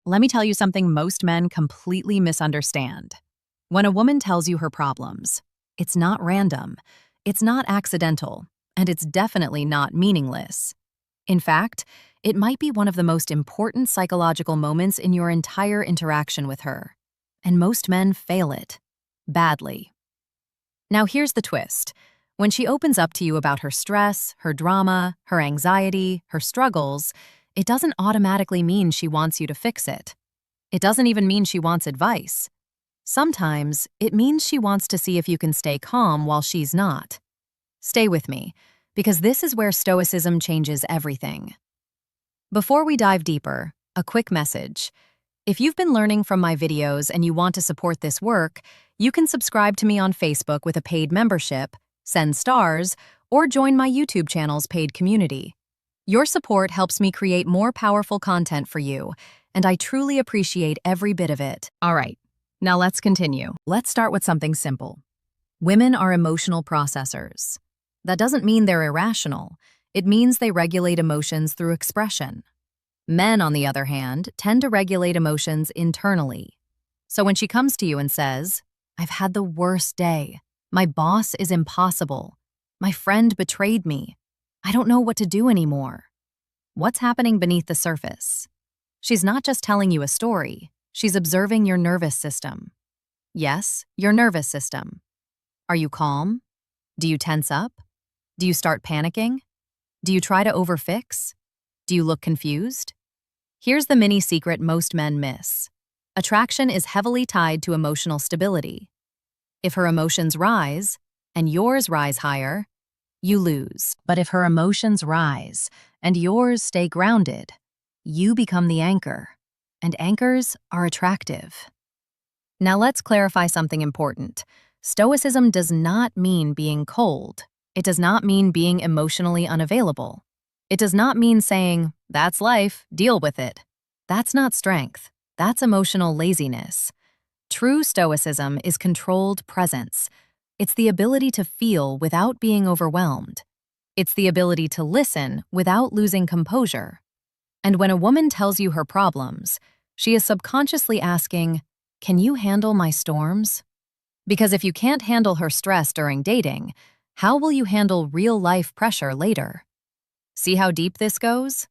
Let me tell you something most men completely misunderstand. When a woman tells you her problems, it's not random, it's not accidental, and it's definitely not meaningless. In fact, it might be one of the most important psychological moments in your entire interaction with her. And most men fail it. Badly. Now here's the twist. When she opens up to you about her stress, her drama, her anxiety, her struggles, it doesn't automatically mean she wants you to fix it. It doesn't even mean she wants advice. Sometimes, it means she wants to see if you can stay calm while she's not. Stay with me, because this is where Stoicism changes everything. Before we dive deeper, a quick message. If you've been learning from my videos and you want to support this work, you can subscribe to me on Facebook with a paid membership, send stars, or join my YouTube channel's paid community. Your support helps me create more powerful content for you, and I truly appreciate every bit of it. All right, now let's continue. Let's start with something simple. Women are emotional processors. That doesn't mean they're irrational. It means they regulate emotions through expression. Men, on the other hand, tend to regulate emotions internally. So when she comes to you and says, "I've had the worst day. My boss is impossible. My friend betrayed me. I don't know what to do anymore." What's happening beneath the surface? She's not just telling you a story. She's observing your nervous system. Yes, your nervous system. Are you calm? Do you tense up? Do you start panicking? Do you try to overfix? Do you look confused? Here's the mini secret most men miss. Attraction is heavily tied to emotional stability. If her emotions rise, and yours rise higher, you lose. But if her emotions rise, and yours stay grounded, you become the anchor. And anchors are attractive. Now let's clarify something important. Stoicism does not mean being cold. It does not mean being emotionally unavailable. It does not mean saying, "That's life, deal with it." That's not strength. That's emotional laziness. True Stoicism is controlled presence. It's the ability to feel without being overwhelmed. It's the ability to listen without losing composure. And when a woman tells you her problems, she is subconsciously asking, "Can you handle my storms?" Because if you can't handle her stress during dating, how will you handle real-life pressure later? See how deep this goes?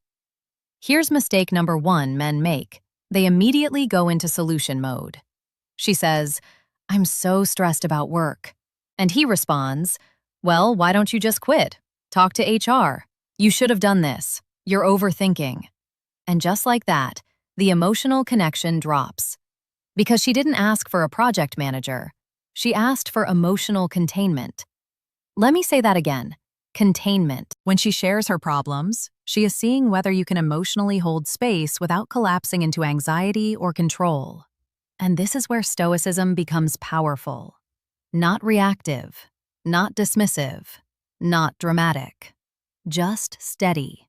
Here's mistake number one men make. They immediately go into solution mode. She says, "I'm so stressed about work." And he responds, "Well, why don't you just quit? Talk to HR. You should have done this. You're overthinking." And just like that, the emotional connection drops. Because she didn't ask for a project manager. She asked for emotional containment. Let me say that again. Containment. When she shares her problems, she is seeing whether you can emotionally hold space without collapsing into anxiety or control. And this is where Stoicism becomes powerful. Not reactive, not dismissive, not dramatic. Just steady.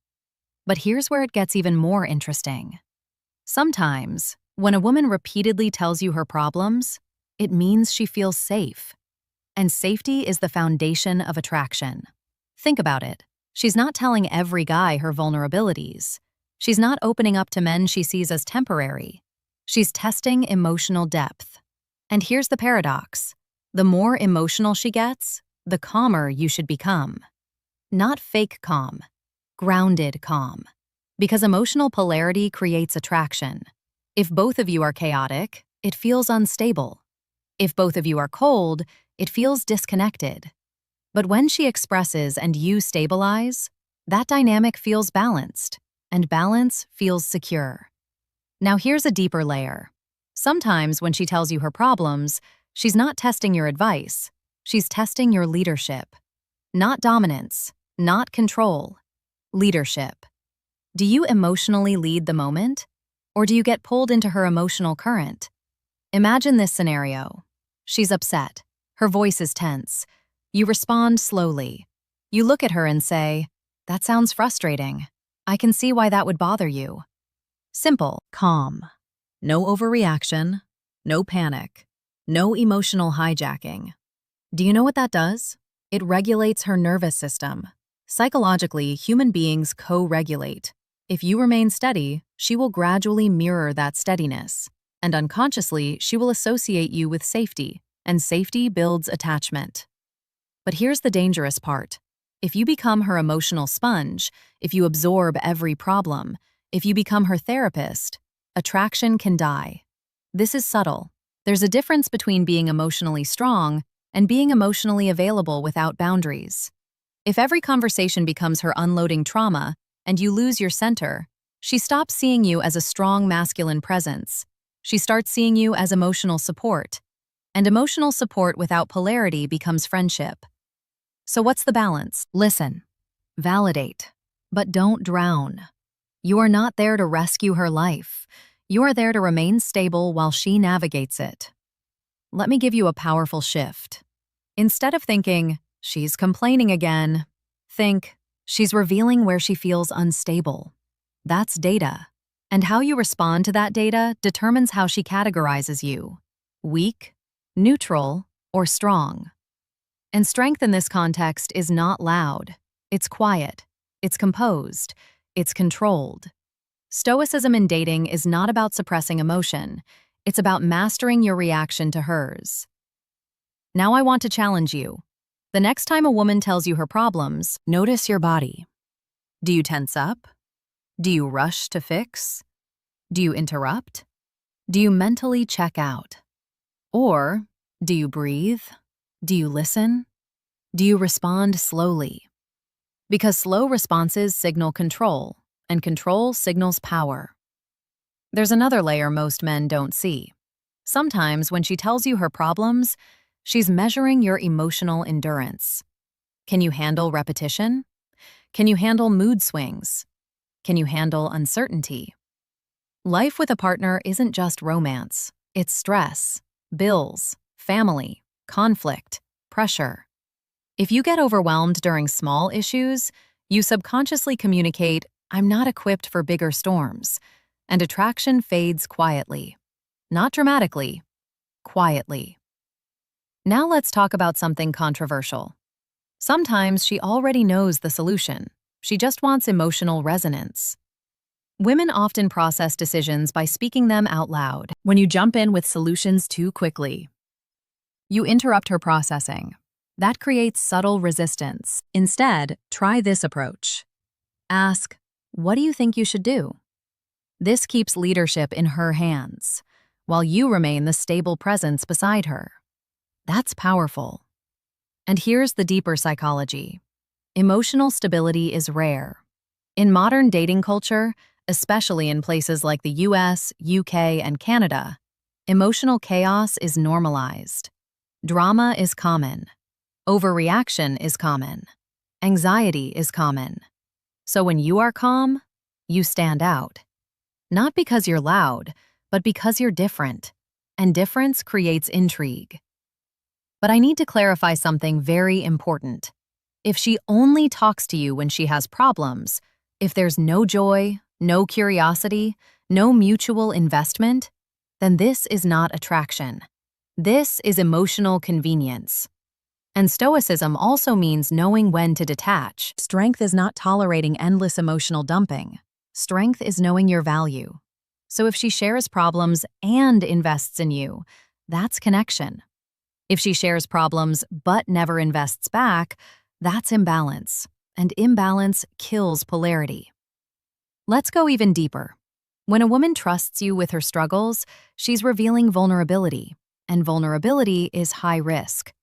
But here's where it gets even more interesting. Sometimes, when a woman repeatedly tells you her problems, it means she feels safe. And safety is the foundation of attraction. Think about it. She's not telling every guy her vulnerabilities. She's not opening up to men she sees as temporary. She's testing emotional depth. And here's the paradox. The more emotional she gets, the calmer you should become. Not fake calm, grounded calm. Because emotional polarity creates attraction. If both of you are chaotic, it feels unstable. If both of you are cold, it feels disconnected. But when she expresses and you stabilize, that dynamic feels balanced, and balance feels secure. Now here's a deeper layer. Sometimes when she tells you her problems, she's not testing your advice. She's testing your leadership. Not dominance, not control. Leadership. Do you emotionally lead the moment? Or do you get pulled into her emotional current? Imagine this scenario. She's upset. Her voice is tense. You respond slowly. You look at her and say, "That sounds frustrating. I can see why that would bother you." Simple, calm. No overreaction, no panic, no emotional hijacking. Do you know what that does? It regulates her nervous system. Psychologically, human beings co-regulate. If you remain steady, she will gradually mirror that steadiness, and unconsciously, she will associate you with safety, and safety builds attachment. But here's the dangerous part. If you become her emotional sponge, if you absorb every problem, if you become her therapist, attraction can die. This is subtle. There's a difference between being emotionally strong and being emotionally available without boundaries. If every conversation becomes her unloading trauma and you lose your center, she stops seeing you as a strong masculine presence. She starts seeing you as emotional support. And emotional support without polarity becomes friendship. So what's the balance? Listen, validate, but don't drown. You are not there to rescue her life. You are there to remain stable while she navigates it. Let me give you a powerful shift. Instead of thinking, she's complaining again, think, she's revealing where she feels unstable. That's data. And how you respond to that data determines how she categorizes you: weak, neutral, or strong. And strength in this context is not loud. It's quiet. It's composed. It's controlled. Stoicism in dating is not about suppressing emotion. It's about mastering your reaction to hers. Now I want to challenge you. The next time a woman tells you her problems, notice your body. Do you tense up? Do you rush to fix? Do you interrupt? Do you mentally check out? Or do you breathe? Do you listen? Do you respond slowly? Because slow responses signal control, and control signals power. There's another layer most men don't see. Sometimes when she tells you her problems, she's measuring your emotional endurance. Can you handle repetition? Can you handle mood swings? Can you handle uncertainty? Life with a partner isn't just romance. It's stress, bills, family, conflict, pressure. If you get overwhelmed during small issues, you subconsciously communicate, "I'm not equipped for bigger storms," and attraction fades quietly. Not dramatically, quietly. Now let's talk about something controversial. Sometimes she already knows the solution. She just wants emotional resonance. Women often process decisions by speaking them out loud. When you jump in with solutions too quickly, you interrupt her processing. That creates subtle resistance. Instead, try this approach. Ask, "What do you think you should do?" This keeps leadership in her hands, while you remain the stable presence beside her. That's powerful. And here's the deeper psychology. Emotional stability is rare. In modern dating culture, especially in places like the US, UK, and Canada, emotional chaos is normalized. Drama is common. Overreaction is common. Anxiety is common. So when you are calm, you stand out. Not because you're loud, but because you're different. And difference creates intrigue. But I need to clarify something very important. If she only talks to you when she has problems, if there's no joy, no curiosity, no mutual investment, then this is not attraction. This is emotional convenience. And Stoicism also means knowing when to detach. Strength is not tolerating endless emotional dumping. Strength is knowing your value. So if she shares problems and invests in you, that's connection. If she shares problems but never invests back, that's imbalance. And imbalance kills polarity. Let's go even deeper. When a woman trusts you with her struggles, she's revealing vulnerability. And vulnerability is high risk.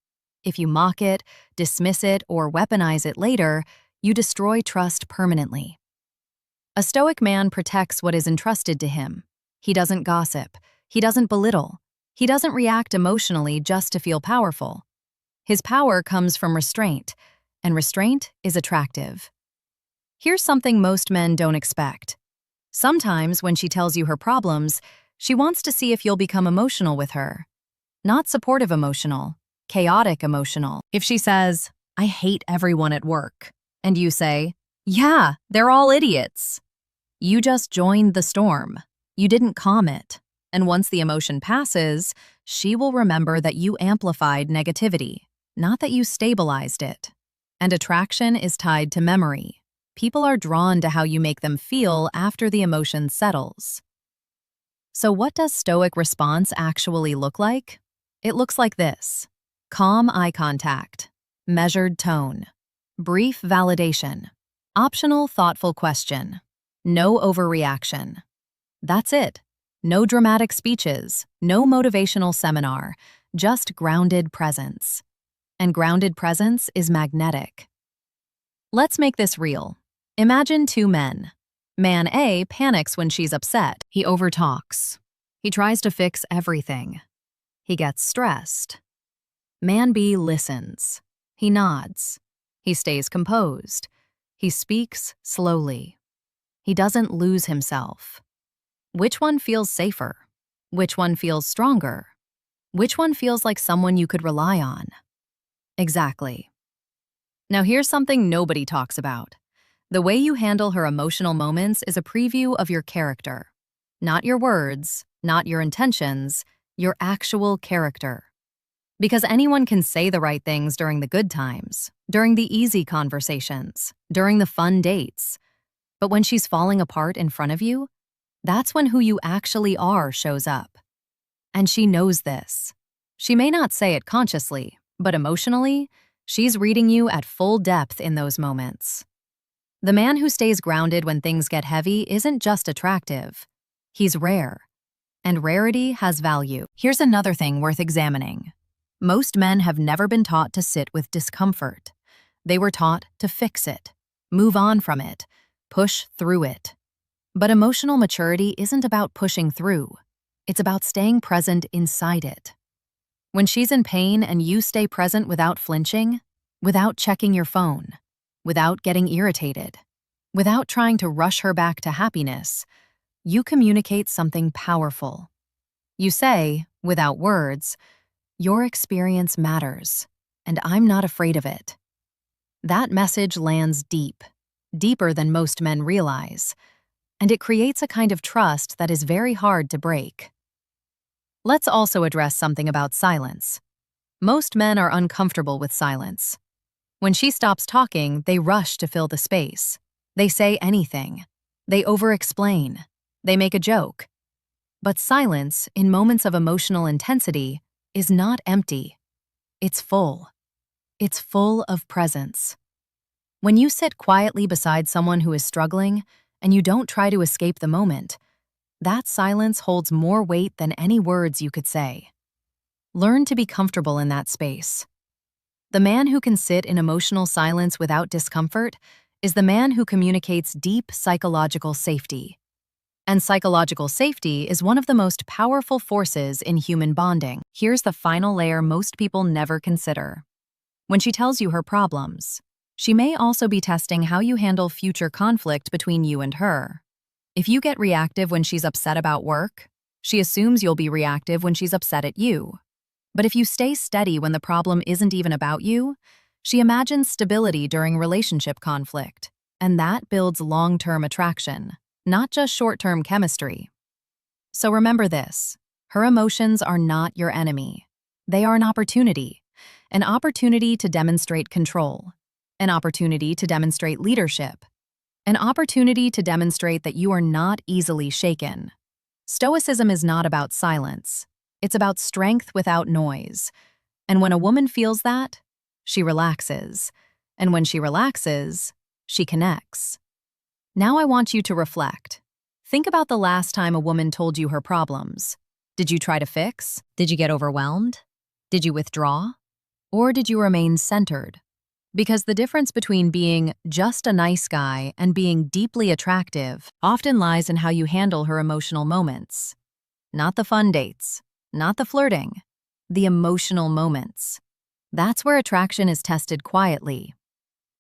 If you mock it, dismiss it, or weaponize it later, you destroy trust permanently. A stoic man protects what is entrusted to him. He doesn't gossip. He doesn't belittle. He doesn't react emotionally just to feel powerful. His power comes from restraint, and restraint is attractive. Here's something most men don't expect. Sometimes when she tells you her problems, she wants to see if you'll become emotional with her. Not supportive emotional, chaotic emotional. If she says, "I hate everyone at work," and you say, "Yeah, they're all idiots," you just joined the storm. You didn't calm it. And once the emotion passes, she will remember that you amplified negativity, not that you stabilized it. And attraction is tied to memory. People are drawn to how you make them feel after the emotion settles. So what does Stoic response actually look like? It looks like this: calm eye contact, measured tone, brief validation, optional thoughtful question, no overreaction. That's it. No dramatic speeches, no motivational seminar, just grounded presence. And grounded presence is magnetic. Let's make this real. Imagine two men. Man A panics when she's upset. He overtalks. He tries to fix everything. He gets stressed. Man B listens. He nods. He stays composed. He speaks slowly. He doesn't lose himself. Which one feels safer? Which one feels stronger? Which one feels like someone you could rely on? Exactly. Now here's something nobody talks about. The way you handle her emotional moments is a preview of your character. Not your words, not your intentions, your actual character. Because anyone can say the right things during the good times, during the easy conversations, during the fun dates. But when she's falling apart in front of you, that's when who you actually are shows up. And she knows this. She may not say it consciously, but emotionally, she's reading you at full depth in those moments. The man who stays grounded when things get heavy isn't just attractive. He's rare. And rarity has value. Here's another thing worth examining. Most men have never been taught to sit with discomfort. They were taught to fix it, move on from it, push through it. But emotional maturity isn't about pushing through. It's about staying present inside it. When she's in pain and you stay present without flinching, without checking your phone, without getting irritated, without trying to rush her back to happiness, you communicate something powerful. You say, without words, "Your experience matters, and I'm not afraid of it." That message lands deep, deeper than most men realize, and it creates a kind of trust that is very hard to break. Let's also address something about silence. Most men are uncomfortable with silence. When she stops talking, they rush to fill the space. They say anything. They over-explain. They make a joke. But silence, in moments of emotional intensity, is not empty. It's full. It's full of presence. When you sit quietly beside someone who is struggling, and you don't try to escape the moment, that silence holds more weight than any words you could say. Learn to be comfortable in that space. The man who can sit in emotional silence without discomfort is the man who communicates deep psychological safety. And psychological safety is one of the most powerful forces in human bonding. Here's the final layer most people never consider. When she tells you her problems, she may also be testing how you handle future conflict between you and her. If you get reactive when she's upset about work, she assumes you'll be reactive when she's upset at you. But if you stay steady when the problem isn't even about you, she imagines stability during relationship conflict, and that builds long-term attraction, not just short-term chemistry. So remember this: her emotions are not your enemy. They are an opportunity to demonstrate control, an opportunity to demonstrate leadership, an opportunity to demonstrate that you are not easily shaken. Stoicism is not about silence. It's about strength without noise. And when a woman feels that, she relaxes. And when she relaxes, she connects. Now I want you to reflect. Think about the last time a woman told you her problems. Did you try to fix? Did you get overwhelmed? Did you withdraw? Or did you remain centered? Because the difference between being just a nice guy and being deeply attractive often lies in how you handle her emotional moments. Not the fun dates, not the flirting, the emotional moments. That's where attraction is tested quietly.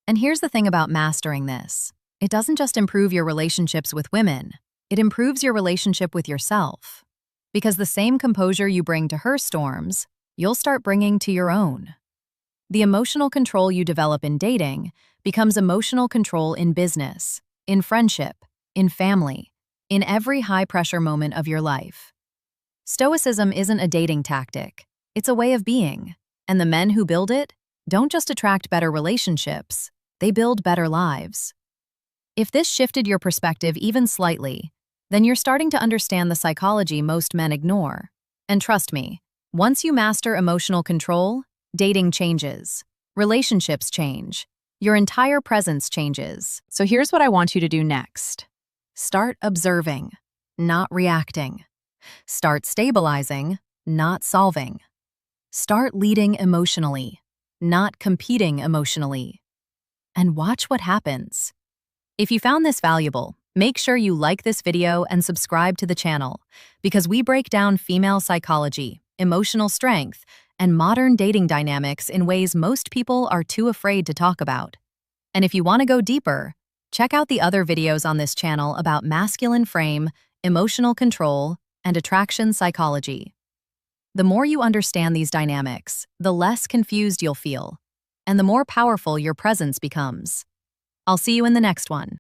And here's the thing about mastering this. It doesn't just improve your relationships with women, it improves your relationship with yourself. Because the same composure you bring to her storms, you'll start bringing to your own. The emotional control you develop in dating becomes emotional control in business, in friendship, in family, in every high-pressure moment of your life. Stoicism isn't a dating tactic, it's a way of being, and the men who build it don't just attract better relationships, they build better lives. If this shifted your perspective even slightly, then you're starting to understand the psychology most men ignore. And trust me, once you master emotional control, dating changes, relationships change, your entire presence changes. So here's what I want you to do next. Start observing, not reacting. Start stabilizing, not solving. Start leading emotionally, not competing emotionally. And watch what happens. If you found this valuable, make sure you like this video and subscribe to the channel, because we break down female psychology, emotional strength, and modern dating dynamics in ways most people are too afraid to talk about. And if you want to go deeper, check out the other videos on this channel about masculine frame, emotional control, and attraction psychology. The more you understand these dynamics, the less confused you'll feel, and the more powerful your presence becomes. I'll see you in the next one.